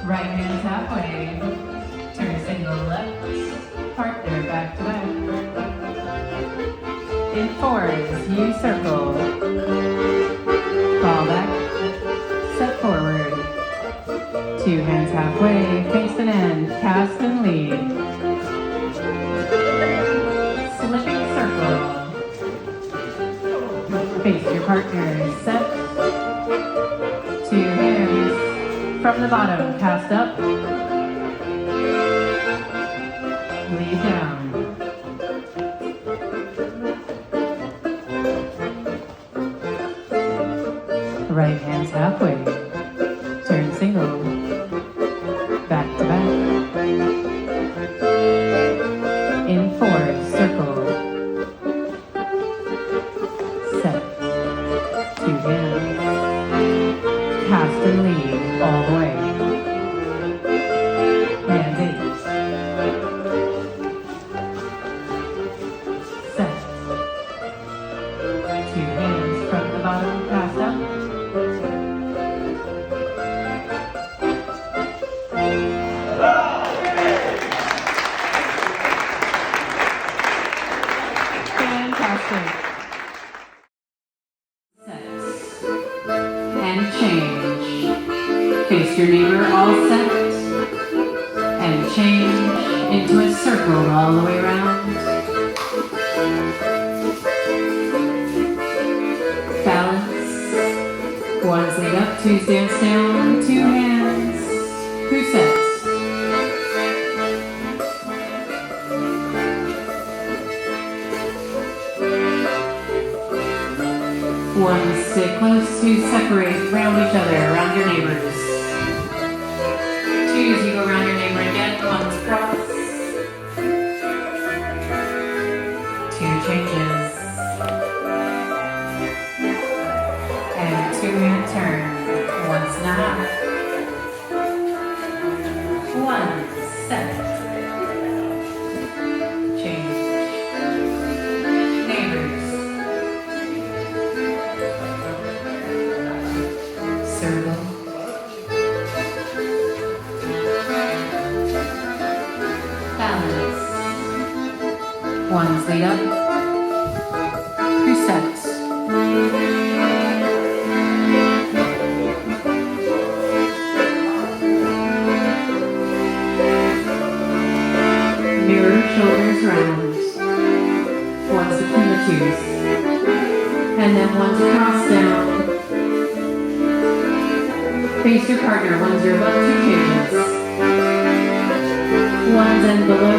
Right hand halfway. Turn single left. Partner back to back. In fours, you circle. Fall back. Step forward. Two hands halfway. Face and end. Cast and lead. Slipping circle. Face your partner. Set. Two hands from the bottom. Cast up. Lead down. Right hands halfway. Turn single. Back to back. In fours, circle. Set. Two hands. Cast and lead all the way. Hand eight. Set. Two hands from the bottom, cast up. Fantastic. Set. And change. Face your neighbor, all set. And change into a circle all the way around. Balance. One's lead up, two dance down, two hands. Who sets? One stay close, two separate, round each other, around your neighbors. Twos, you go around your neighbor again, one's cross. Two changes. And two hand turn, one snap. One set. Change. Neighbors. Circle. Balance. One's lead up. Reset. Mirror shoulders round. One's between the twos. And then one's cross down. Face your partner, one's your above, two changes. One's end below,